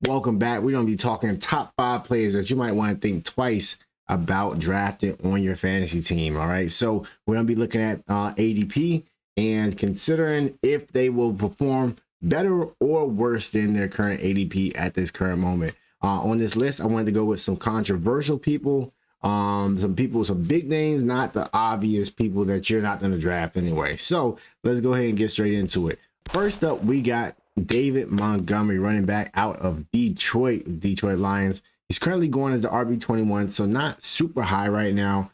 Welcome back. We're going to be talking top 5 players that you might want to think twice about drafting on your fantasy team. All right. So we're going to be looking at ADP and considering if they will perform better or worse than their current ADP at this current moment. On this list, I wanted to go with some controversial people, some people with some big names, not the obvious people that you're not going to draft anyway. So let's go ahead and get straight into it. First up, we got David Montgomery, running back out of Detroit Lions. He's currently going as the RB21, so not super high right now.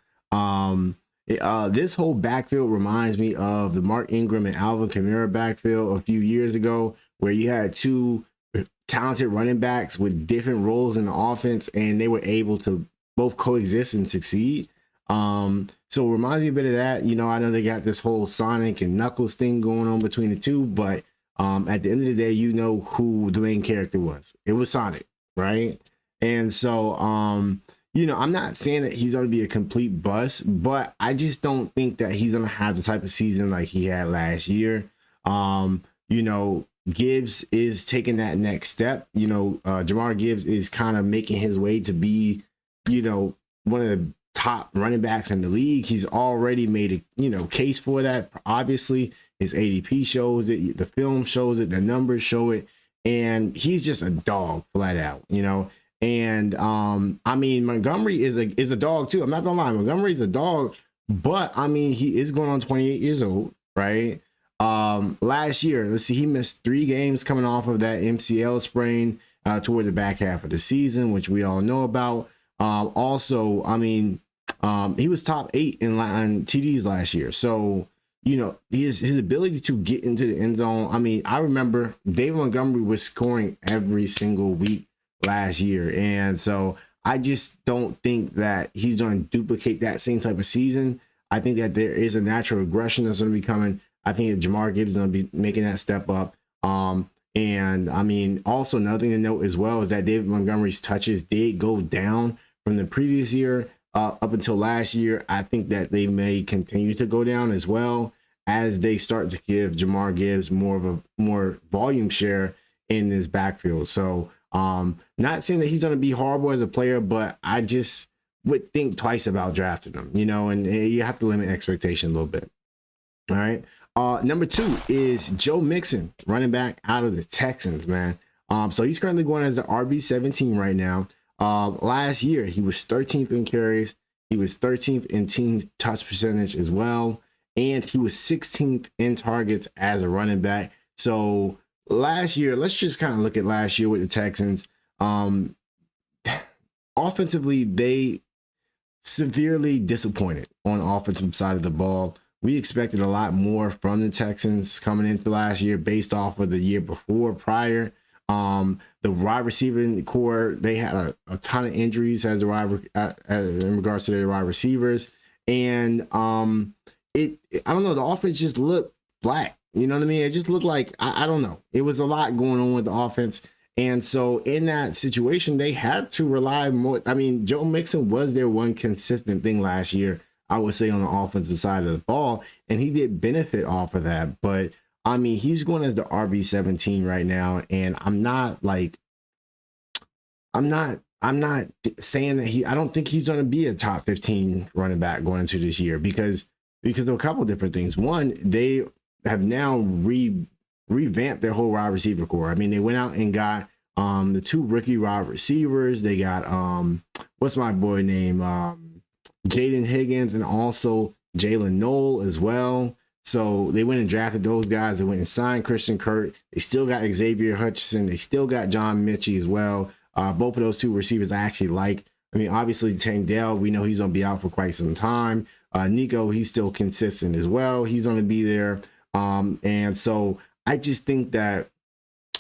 This whole backfield reminds me of the Mark Ingram and Alvin Kamara backfield a few years ago, where you had two talented running backs with different roles in the offense, and they were able to both coexist and succeed. So it reminds me a bit of that. You know, I know they got this whole Sonic and Knuckles thing going on between the two, but at the end of the day, you know who the main character was. It was Sonic, right? And so, you know, I'm not saying that he's going to be a complete bust, but I just don't think that he's going to have the type of season like he had last year. You know, Gibbs is taking that next step. You know, Jamar Gibbs is kind of making his way to be, you know, one of the top running backs in the league. He's already made a, you know, case for that. Obviously, his ADP shows it, the film shows it, the numbers show it, and he's just a dog flat out, you know. And I mean, Montgomery is a dog too. I'm not gonna lie, Montgomery's a dog, but I mean, he is going on 28 years old, right? Last year, let's see, he missed 3 games coming off of that MCL sprain toward the back half of the season, which we all know about. Also, I mean, he was top 8 in TDs last year. So, you know, his ability to get into the end zone. I mean, I remember David Montgomery was scoring every single week last year. And so I just don't think that he's going to duplicate that same type of season. I think that there is a natural regression that's going to be coming. I think that Jamar Gibbs is going to be making that step up. And I mean, also another thing to note as well is that David Montgomery's touches did go down from the previous year up until last year. I think that they may continue to go down as well as they start to give Jamar Gibbs more volume share in this backfield. So not saying that he's going to be horrible as a player, but I just would think twice about drafting him, you know, and you have to limit expectation a little bit. All right. Number 2 is Joe Mixon, running back out of the Texans, man. So he's currently going as an RB17 right now. Last year, he was 13th in carries. He was 13th in team touch percentage as well. And he was 16th in targets as a running back. So last year, let's just kind of look at last year with the Texans. Offensively, they severely disappointed on the offensive side of the ball. We expected a lot more from the Texans coming into last year based off of the year before prior. The wide receiver core, they had a ton of injuries as in regards to their wide receivers. And I don't know, the offense just looked flat. You know what I mean? It just looked like, I don't know. It was a lot going on with the offense. And so in that situation, they had to rely more. I mean, Joe Mixon was their one consistent thing last year, I would say, on the offensive side of the ball, and he did benefit off of that. But I mean, he's going as the RB17 right now, and I'm not saying that I don't think he's going to be a top 15 running back going into this year because of a couple different things. One, they have now revamped their whole wide receiver core. I mean, they went out and got the 2 rookie wide receivers. They got what's my boy name? Jaden Higgins and also Jalen Noel as well. So they went and drafted those guys. They went and signed Christian Kirk. They still got Xavier Hutchinson. They still got John Mitchie as well. Both of those 2 receivers I actually like. I mean, obviously Tank Dell, we know he's going to be out for quite some time. Nico, he's still consistent as well. He's going to be there. And so I just think that,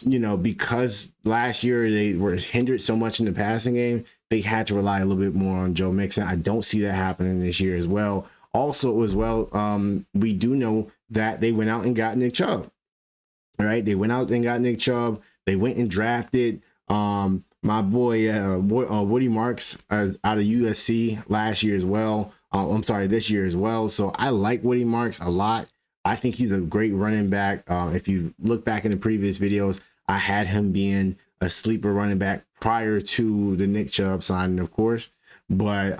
you know, because last year they were hindered so much in the passing game, they had to rely a little bit more on Joe Mixon. I don't see that happening this year as well. Also, as well, we do know that they went out and got Nick Chubb. All right, they went out and got Nick Chubb. They went and drafted my boy Woody Marks out of USC last year as well. This year as well. So I like Woody Marks a lot. I think he's a great running back. If you look back in the previous videos, I had him being a sleeper running back prior to the Nick Chubb signing, of course. But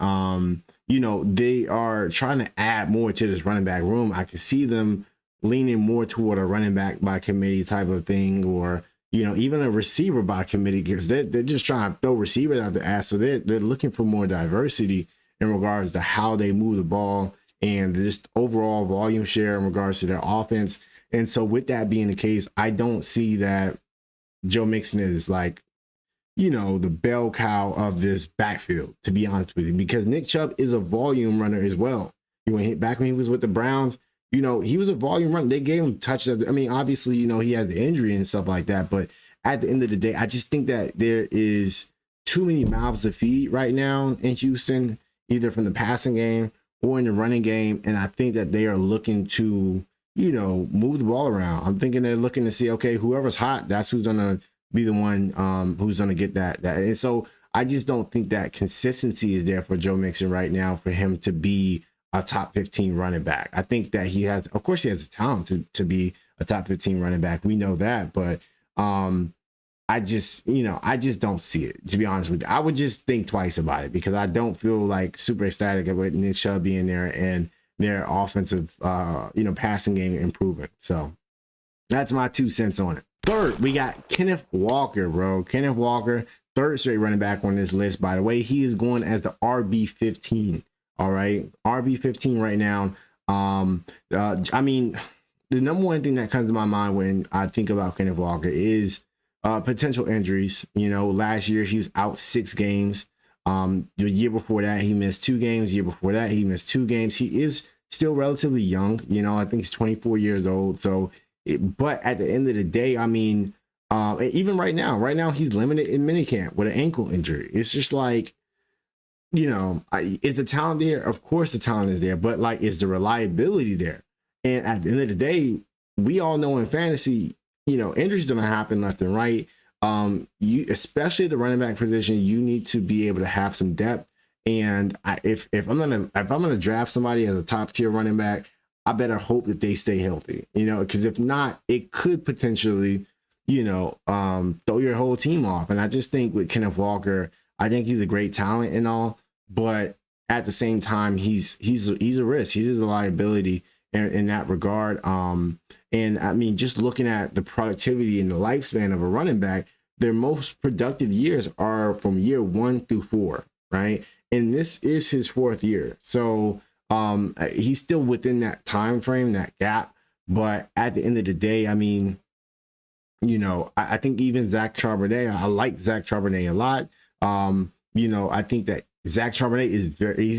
you know, they are trying to add more to this running back room. I can see them leaning more toward a running back by committee type of thing, or you know, even a receiver by committee, because they're just trying to throw receivers out the ass. So they're looking for more diversity in regards to how they move the ball and just overall volume share in regards to their offense. And so with that being the case, I don't see that Joe Mixon is like, you know, the bell cow of this backfield, to be honest with you, because Nick Chubb is a volume runner as well. Back when he was with the Browns, you know, he was a volume runner. They gave him touches. I mean, obviously, you know, he has the injury and stuff like that. But at the end of the day, I just think that there is too many mouths to feed right now in Houston, either from the passing game or in the running game. And I think that they are looking to, you know, move the ball around. I'm thinking they're looking to see, okay, whoever's hot, that's who's going to be the one who's going to get that. And so I just don't think that consistency is there for Joe Mixon right now for him to be a top 15 running back. I think that he has, of course, he has the talent to be a top 15 running back. We know that, but I just don't see it, to be honest with you. I would just think twice about it, because I don't feel like super ecstatic about Nick Chubb being there and their offensive, passing game improving. So that's my 2 cents on it. Third, we got Kenneth Walker, bro. Kenneth Walker, third straight running back on this list, by the way. He is going as the RB15. All right, RB15 right now. I mean, the number one thing that comes to my mind when I think about Kenneth Walker is potential injuries. You know, last year he was out 6 games. The year before that, he missed 2 games. The year before that, he missed 2 games. He is still relatively young. You know, I think he's 24 years old. So, but at the end of the day, I mean, even right now he's limited in minicamp with an ankle injury. It's just like, you know, is the talent there? Of course the talent is there, but like, is the reliability there? And at the end of the day, we all know in fantasy, you know, injuries going to happen left and right. You, especially the running back position, you need to be able to have some depth. And if I'm gonna draft somebody as a top tier running back, I better hope that they stay healthy. You know, because if not, it could potentially, you know, throw your whole team off. And I just think with Kenneth Walker, I think he's a great talent and all, but at the same time, he's a risk. He's a liability in that regard. And I mean, just looking at the productivity and the lifespan of a running back, their most productive years are from year 1 through 4, right? And this is his 4th year. So he's still within that time frame, that gap. But at the end of the day, I mean, you know, I think even Zach Charbonnet, I like Zach Charbonnet a lot. You know, I think that Zach Charbonnet is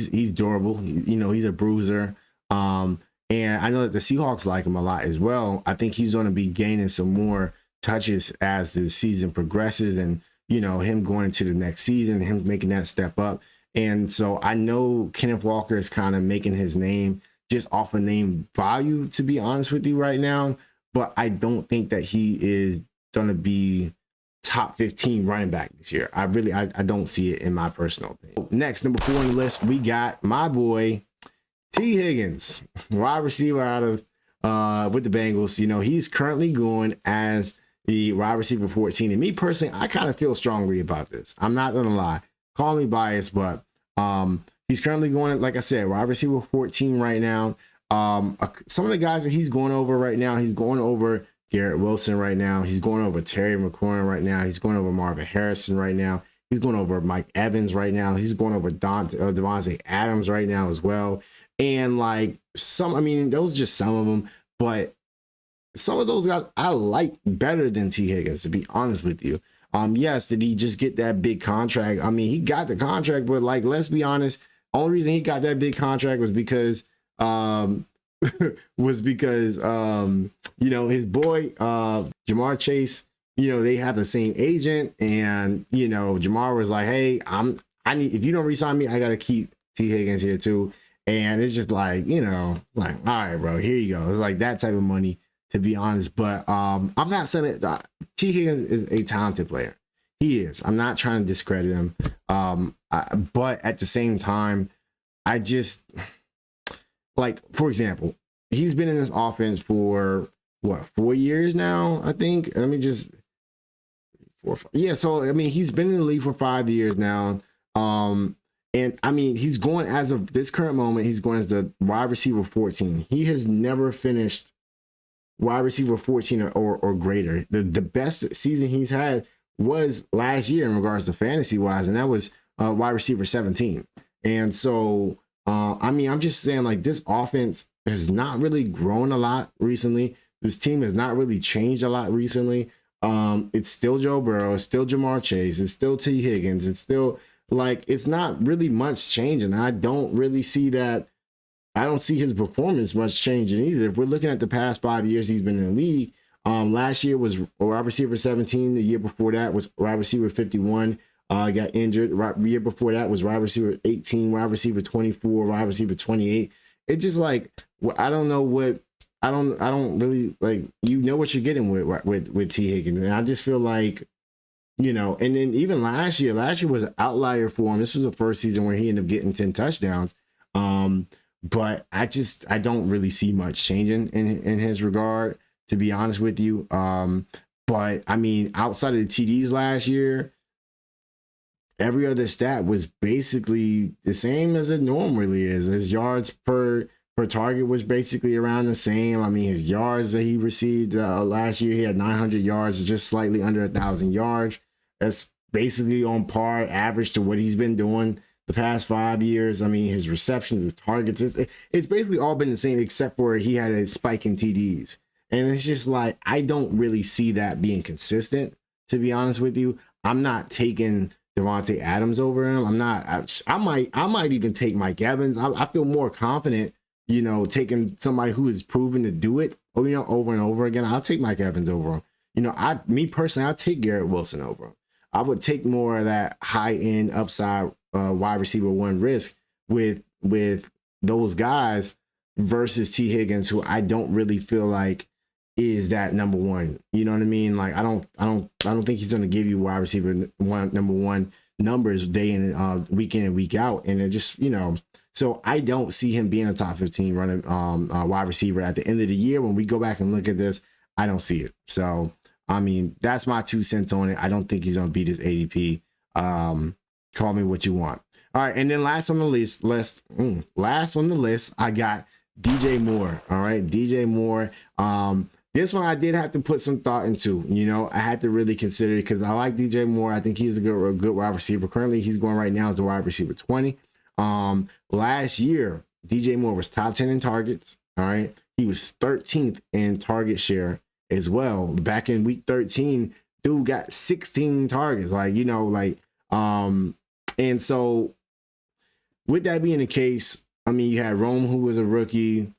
he's durable. You know, he's a bruiser. And I know that the Seahawks like him a lot as well. I think he's going to be gaining some more touches as the season progresses, and, you know, him going into the next season, him making that step up. And so I know Kenneth Walker is kind of making his name just off of name value, to be honest with you right now. But I don't think that he is going to be top 15 running back this year. I don't see it in my personal opinion. Next, number 4 on the list, we got my boy T. Higgins, wide receiver out of with the Bengals. You know, he's currently going as the wide receiver 14. And me personally, I kind of feel strongly about this. I'm not gonna lie. Call me biased, but he's currently going, like I said, wide receiver 14 right now. Some of the guys that he's going over right now, he's going over Garrett Wilson right now. He's going over Terry McLaurin right now. He's going over Marvin Harrison right now. He's going over Mike Evans right now. He's going over Devontae Adams right now as well. And like I mean, those are just some of them, but some of those guys I like better than T. Higgins, to be honest with you. Yes, did he just get that big contract? I mean, he got the contract, but like, let's be honest, only reason he got that big contract was because you know, his boy Jamar Chase, you know, they have the same agent, and you know, Jamar was like, hey, I need, if you don't resign me, I gotta keep T. Higgins here too. And it's just like, you know, like, all right, bro, here you go. It's like that type of money, to be honest. But I'm not saying it. T. Higgins is a talented player. He is. I'm not trying to discredit him. But at the same time, I just, like, for example, he's been in this offense for what, 4 years now, I think. Let me just, Yeah, so I mean, he's been in the league for 5 years now. And I mean, he's going as of this current moment, he's going as the wide receiver 14. He has never finished wide receiver 14 or greater. The best season he's had was last year in regards to fantasy wise, and that was wide receiver 17. And so, I mean, I'm just saying, like, this offense has not really grown a lot recently. This team has not really changed a lot recently. It's still Joe Burrow, it's still Jamar Chase, it's still T. Higgins, it's still like, it's not really much changing. I don't really see that. I don't see his performance much changing either. If we're looking at the past 5 years he's been in the league, last year was wide receiver 17. The year before that was wide receiver 51. Got injured. The year before that was wide receiver 18, wide receiver 24, wide receiver 28. It's just like, I don't know what, I don't really, like, you know what you're getting with T. Higgins. And I just feel like, you know, and then even last year was an outlier for him. This was the first season where he ended up getting 10 touchdowns. But I don't really see much changing in his regard, to be honest with you. But I mean, outside of the TDs last year, every other stat was basically the same as it normally is. His yards per target was basically around the same. I mean, his yards that he received last year, he had 900 yards, just slightly under 1,000 yards. That's basically on par average to what he's been doing the past 5 years. I mean, his receptions, his targets, it's basically all been the same, except for he had a spike in TDs. And it's just like, I don't really see that being consistent, to be honest with you. I'm not taking Davante Adams over him. I might even take Mike Evans. I feel more confident, you know, taking somebody who is proven to do it, you know, over and over again. I'll take Mike Evans over him. You know, me personally, I'll take Garrett Wilson over him. I would take more of that high-end upside wide receiver one risk with those guys versus T. Higgins, who I don't really feel like is that number one. You know what I mean? Like, I don't think he's going to give you wide receiver number one numbers day in week in and week out. And it just, you know, so I don't see him being a top 15 running wide receiver at the end of the year. When we go back and look at this, I don't see it. So, I mean, that's my 2 cents on it. I don't think he's going to beat his ADP. Call me what you want. All right. And then last on the list, I got DJ Moore. All right. DJ Moore. This one I did have to put some thought into. You know, I had to really consider it because I like DJ Moore. I think he's a good wide receiver. Currently, he's going right now as the wide receiver 20. Last year, DJ Moore was top 10 in targets. All right. He was 13th in target share as well. Back in week 13, dude got 16 targets. Like, you know, like, and so with that being the case, I mean, you had Rome, who was a rookie.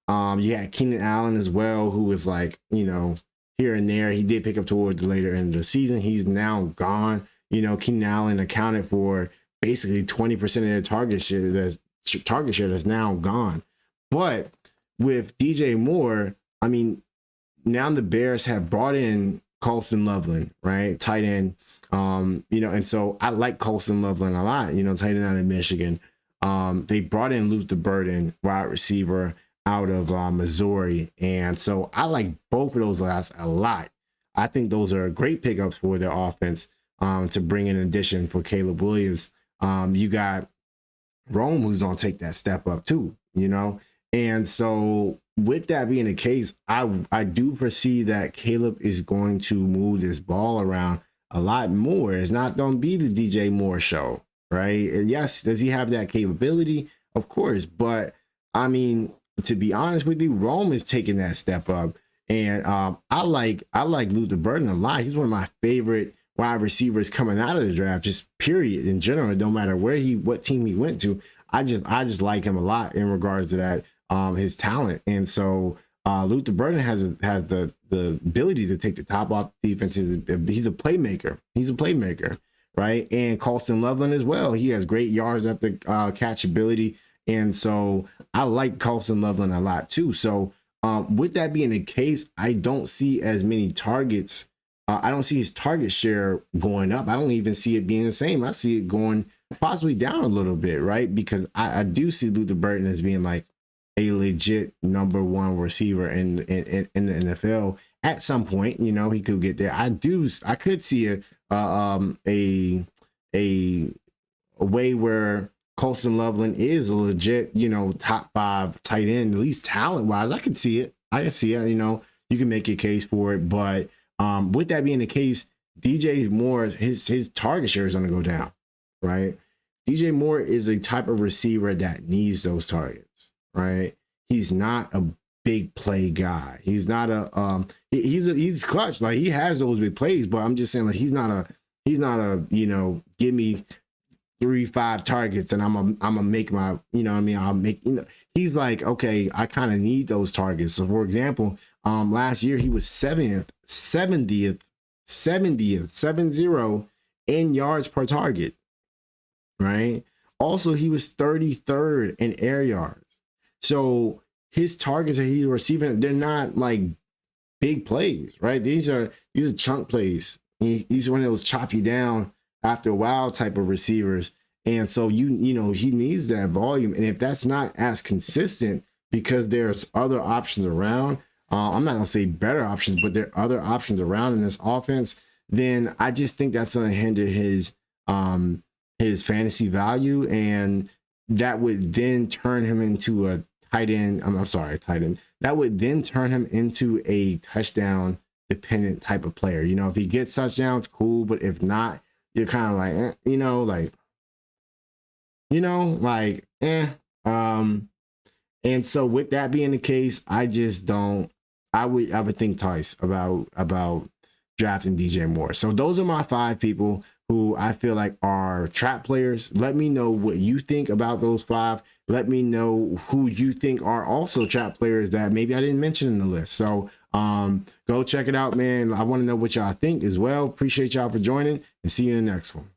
You had Keenan Allen as well, who was like, you know, here and there. He did pick up towards the later end of the season. He's now gone. You know, Keenan Allen accounted for basically 20% of their target share that's now gone. But with DJ Moore, I mean, now the Bears have brought in Colston Loveland, right? Tight end. You know, and so I like Colston Loveland a lot, you know, tight end out of Michigan. They brought in Luther Burden, wide receiver out of Missouri. And so I like both of those guys a lot. I think those are great pickups for their offense to bring in addition for Caleb Williams. You got Rome, who's going to take that step up too, you know? And so with that being the case, I do foresee that Caleb is going to move this ball around a lot more. It's not going to be the DJ Moore show, right? And yes, does he have that capability? Of course. But I mean, to be honest with you, Rome is taking that step up. And I like Luther Burden a lot. He's one of my favorite wide receivers coming out of the draft, just period in general. No matter what team he went to, I just like him a lot in regards to that, his talent. And so Luther Burden has the ability to take the top off the defense. He's a playmaker, right? And Colston Loveland as well. He has great yards after catch ability. And so I like Colston Loveland a lot too. So with that being the case, I don't see as many targets. I don't see his target share going up. I don't even see it being the same. I see it going possibly down a little bit, right? Because I do see Luther Burden as being like a legit number one receiver in the NFL. at some point, you know, he could get there. I could see a way where Colston Loveland is a legit, you know, top 5 tight end, at least talent wise. I can see it. I can see it. You know, you can make a case for it. But with that being the case, DJ Moore, his target share is going to go down, right? DJ Moore is a type of receiver that needs those targets, right? He's not a big play guy. He's not a he's clutch. Like, he has those big plays, but I'm just saying, like, he's not a, you know, give me 3-5 targets and I'm gonna make my, you know what I mean, I'll make, you know, he's like, okay, I kind of need those targets. So for example, last year he was 70th in yards per target, right? Also, he was 33rd in air yards. So his targets that he's receiving, they're not like big plays, right? These are chunk plays. He's one of those chop you down after a while type of receivers. And so, you know, he needs that volume. And if that's not as consistent because there's other options around, I'm not going to say better options, but there are other options around in this offense, then I just think that's going to hinder his fantasy value. And that would then turn him into a tight end. Tight end. That would then turn him into a touchdown dependent type of player. You know, if he gets touchdowns, cool. But if not, you're kind of like, and so with that being the case, I would think twice about drafting DJ Moore. So those are my 5 people who I feel like are trap players. Let me know what you think about those 5. Let me know who you think are also trap players that maybe I didn't mention in the list. So go check it out, man. I want to know what y'all think as well. Appreciate y'all for joining, and see you in the next one.